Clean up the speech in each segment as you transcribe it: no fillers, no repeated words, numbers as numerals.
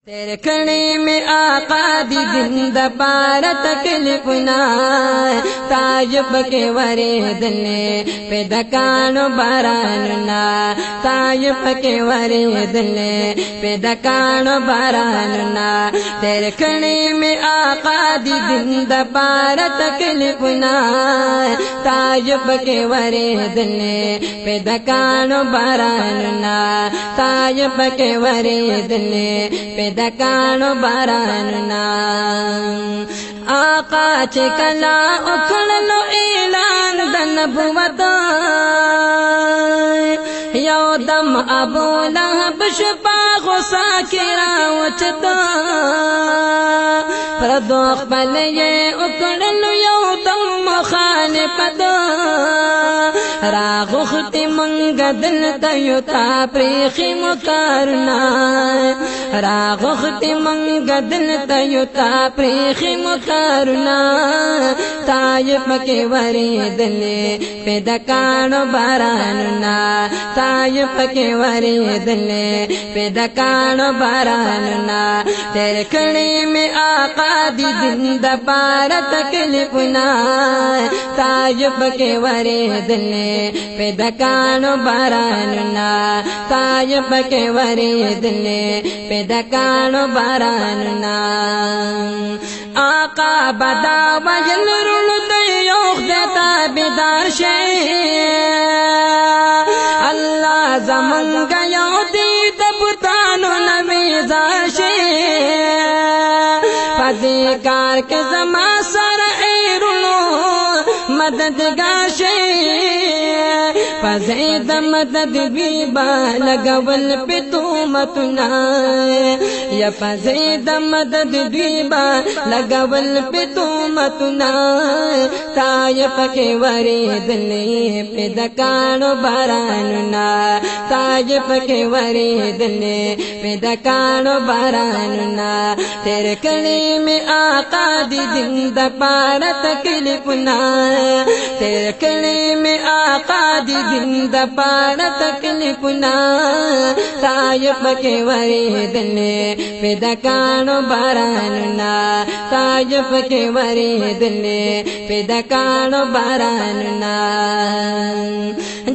तेरे खड़े में आका दी दिन दपार तकलीफना ताजुब के वरे दले पे दकानो बारानुना ताजुब के वरे दले पे दकानो बारानुना तेरे खड़े में आका दी दिन दपार तकलीफना ताजुब के वरे दले पे दकानो बारानुना ताजुब के वरे दले पे दकानो बारानुना आका चिकला उखड़लो ऐलान दनबुवत यौदम अबू लहब शपा गुस्सा किरा उचता प्रदोख बल ये उखड़लो यौदम मुखालिफत रागुख्ति मंगदल तयुता प्रेखी मुकारना रागुख्ति मंगदल तयुता प्रेखी मुकारना तायुब के वरे दले पे दकानो बारानुना तायुब के वरे दले पे दकानो बारानुना तेरे खड़े में आका दी दिन दपार तकलीफना तायुब के वरे दले पे दकानो बारानुना तायुब के वरे दले पे दकानो बारानुना आका बदा वजल रुल दयोख देता बेदार शे अल्लाह जमन गयो दी दबतानो नमेजा शे पदेकार के जमा सर रुलो मददगार शे फज़ैद मदद भी लगवल पे तू मतुना या फज़ैद मदद भी लगवल पे तू मतुना तायुब के वरे दले पे दकानो बारानुना तायुब के वरे दले पे दकानो बारानुना तेरे कड़े में आका दी दिन दपार तकलीफना तेरे कड़े में आका दी दिन दपार तकलीफना तायुब के वरे दले पे दकानो बारानुना तायुब के वरे दले पे दकानो बारानुना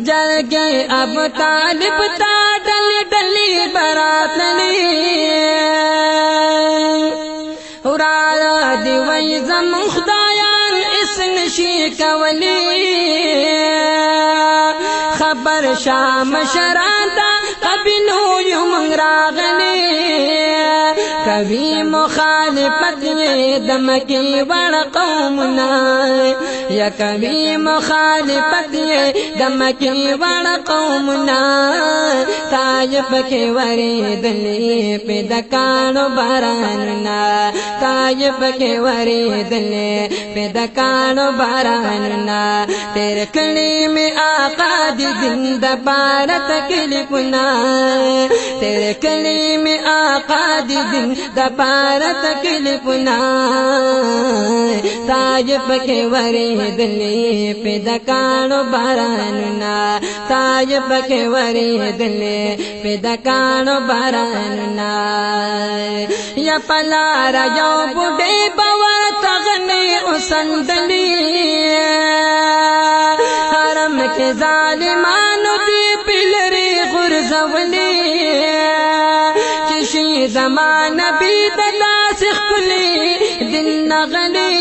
जल गए अब तालिब ता डली डली बरात उरारा दिवई जम खुदायान इस नशी कवली खबर शाम शराता कभी नो युमंगरागने कभी मुखालिफत में दम की बड़ कौमना या कभी मुखालिफत में दम की बड़ कौमना तायुब के वरे दले पे दकानो बारानुना तायुब के वरे दले पे दकानो बारानुना तेरे कड़े में आका दी दिन दपार तकलीफना तेरे कड़े में आका दी दिन दपार तकलीफना तायुब के वरे दले पे दकानो बारानुना तायुब के वरे दले पे दकानो बारानुना या पलारा यो बुढ़े बवा तगने उसंदली हरम के जालिमानो दी पिलरी गुरजवली किसी जमान भी दनासिख खुली दिन नगली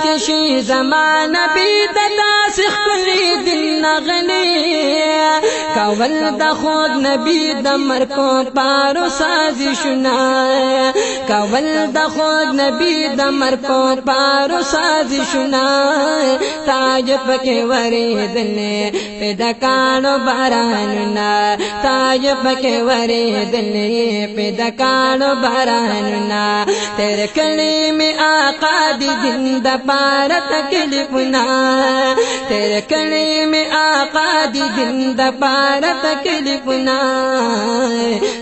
किसी जमान भी दनासिख खुली दिन नगली कवल दखोद नबी दमर को पारो साजिशना कवल दखोद नबी दमर को पारो साजिशना तायुब के वरे दले पे दकानो बारानुना तायुब के वरे दले पे दकानो बारानुना तेरे कड़े में आका दी दिन दपार तकलीफना तेरे कड़े में आका दी दिन दपार तकलीफना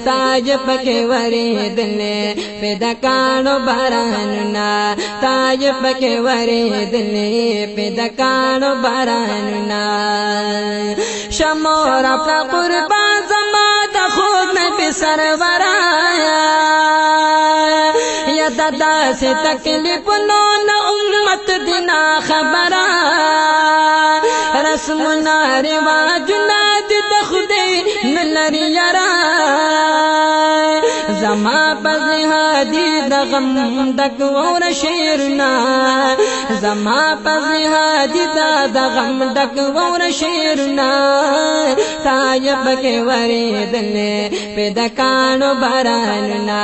तायुब के वरे दले पे दकानो बारानुना तायुब के वरे दले पे दकानो बारानुना शमोरा कुर्बान जमा खुद में सरवराया دادا سے تکلیف لون امت دینا خبرا رسمنا رواجنا دی دخدے نلری یرا زما پزہادی دغم دک ور شیرنا زما پزہادی دغم دک ور شیرنا تایب کے وریدلے پیدکانو باراننا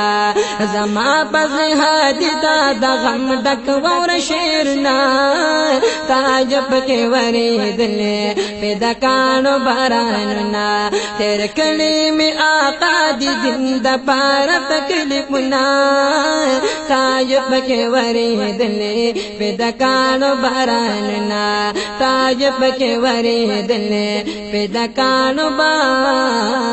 زما پزہادی دغم دک ور شیرنا تایب کے وریدلے پیدکانو باراننا تیر کلیم آقا دی زندہ پارا تکلیفنا تایب کے وریدلے پیدکانو باراننا تایب کے وریدلے پیدکانو باراننا